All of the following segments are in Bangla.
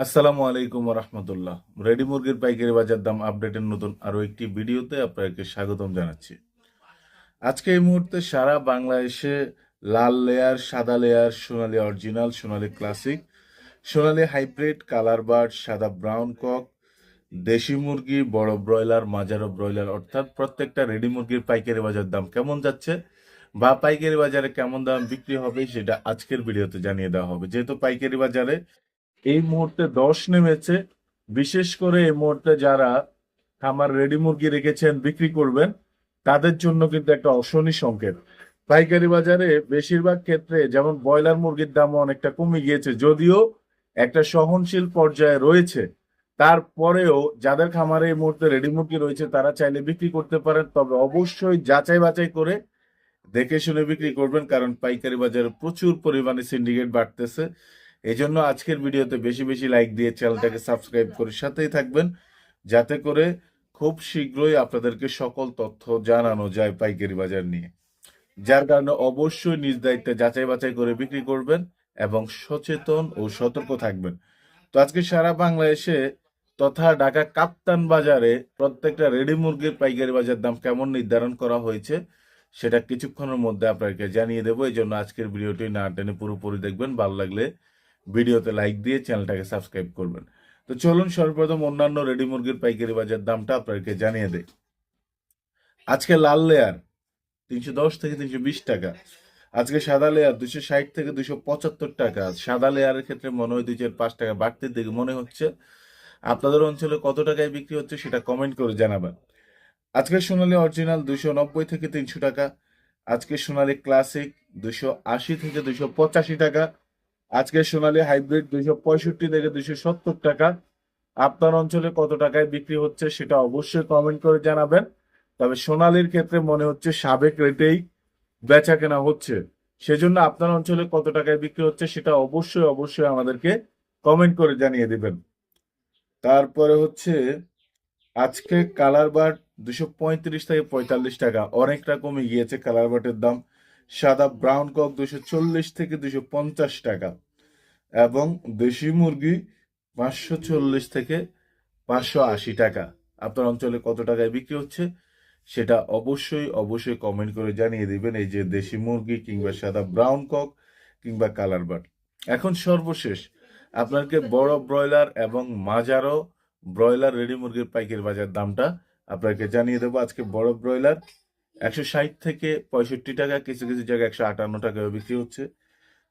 আসসালামু আলাইকুম রহমতুল্লাহ। রেডি মুরগির পাইকারি বাজার দাম আপডেটের নতুন আরো একটি ভিডিওতে আপনাকে স্বাগতম জানাচ্ছি। আজকে এই মুহূর্তে সারা বাংলাদেশে লাল লেয়ার, সাদা লেয়ার, সোনালী অরিজিনাল, সোনালী ক্লাসিক, সোনালী হাইব্রিড, কালার বার্ড, সাদা ব্রাউন কক, দেশি মুরগি, বড় ব্রয়লার, মাঝারো ব্রয়লার অর্থাৎ প্রত্যেকটা রেডি মুরগির পাইকারি বাজার দাম কেমন যাচ্ছে বা পাইকারি বাজারে কেমন দাম বিক্রি হবে সেটা আজকের ভিডিওতে জানিয়ে দেওয়া হবে। যেহেতু পাইকারি বাজারে এই মুহূর্তে দশ নেমেছে, বিশেষ করে এই মুহূর্তে যারা খামার রেডি মুরগি রেখেছেন বিক্রি করবেন তাদের জন্য কিন্তু একটা অশনি সংকেত। পাইকারি বাজারে বেশিরভাগ ক্ষেত্রে যেমন ব্রয়লার মুরগির দামও অনেকটা কমে গিয়েছে, যদিও একটা সহনশীল পর্যায়ে রয়েছে। তারপরেও যাদের খামারে এই মুহূর্তে রেডি মুরগি রয়েছে তারা চাইলে বিক্রি করতে পারেন, তবে অবশ্যই যাচাই বাছাই করে দেখে শুনে বিক্রি করবেন, কারণ পাইকারি বাজারে প্রচুর পরিমাণে সিন্ডিকেট বাড়তেছে। এই জন্য আজকের ভিডিওতে বেশি বেশি লাইক দিয়ে চ্যানেলটাকে সাবস্ক্রাইব করে সাথেই থাকবেন, যাতে করে খুব শীঘ্রই আপনাদেরকে সকল তথ্য জানানো যায় পাইকারি বাজার নিয়ে। যার কারণে অবশ্যই নিজ দায়িত্বে যাচাই বাছাই করে বিক্রি করবেন এবং সচেতন ও সতর্ক থাকবেন। তো আজকে সারা বাংলাদেশে তথা ঢাকা কাপ্তান বাজারে প্রত্যেকটা রেডি মুরগির পাইকারি বাজার দাম কেমন নির্ধারণ করা হয়েছে সেটা কিছুক্ষণের মধ্যে আপনাকে জানিয়ে দেবো। এই জন্য আজকের ভিডিওটি না টেনে পুরোপুরি দেখবেন, ভালো লাগলে ভিডিওতে লাইক দিয়ে চ্যানেলটাকে সাবস্ক্রাইব করবেন। তো চলুন সর্বপ্রথম অন্যান্য রেডি মুরগির পাইকারি বাজার দামটা আপনাকে জানিয়ে দেয়। আজকে লাল লেয়ার 310 থেকে 320 টাকা। আজকে সাদা লেয়ার 260 থেকে 275 টাকা। সাদা লেয়ারের ক্ষেত্রে মনে হয় 2-5 টাকা বাড়তির দিকে মনে হচ্ছে। আপনাদের অঞ্চলে কত টাকায় বিক্রি হচ্ছে সেটা কমেন্ট করে জানাবেন। আজকে সোনালী অরিজিনাল 290 থেকে 300 টাকা। আজকে সোনালী ক্লাসিক 280 থেকে 285 টাকা। আজকে সোনালী হাইব্রিড 265 থেকে 270 টাকা। আপনার অঞ্চলে কত টাকায় বিক্রি হচ্ছে সেটা অবশ্যই কমেন্ট করে জানাবেন। তবে সোনালীর ক্ষেত্রে মনে হচ্ছে সাবেক রেটেই বেচা কেনা হচ্ছে, সেজন্য আপনার অঞ্চলে কত টাকায় বিক্রি হচ্ছে সেটা অবশ্যই অবশ্যই আমাদেরকে কমেন্ট করে জানিয়ে দিবেন। তারপরে হচ্ছে আজকে কালার বাট 235 থেকে 45 টাকা, অনেকটা কমে গিয়েছে কালার বাটের দাম। সাদা ব্রাউন কক 240 থেকে 250 টাকা এবং দেশি মুরগি 540 থেকে 580 টাকা। আপনার অঞ্চলে কত টাকায় বিক্রি হচ্ছে সেটা অবশ্যই অবশ্যই কমেন্ট করে জানিয়ে দিবেন। এই যে দেশি মুরগি কিংবা সাদা ব্রাউন কক কিংবা কালার বাট। এখন সর্বশেষ আপনাকে বড় ব্রয়লার এবং মাঝারো ব্রয়লার রেডি মুরগির পাইকারি বাজার দামটা আপনাকে জানিয়ে দেবো। আজকে বড় ব্রয়লার 160 থেকে 65 টাকা, কিছু কিছু জায়গায় 158 টাকায় বিক্রি হচ্ছে।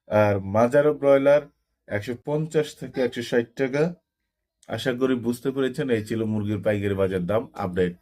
আর মাঝারো ব্রয়লার 150 থেকে 160 টাকা। আশা করি বুঝতে পেরেছেন। এই ছিল মুরগির পাইকারি বাজার দাম আপডেট।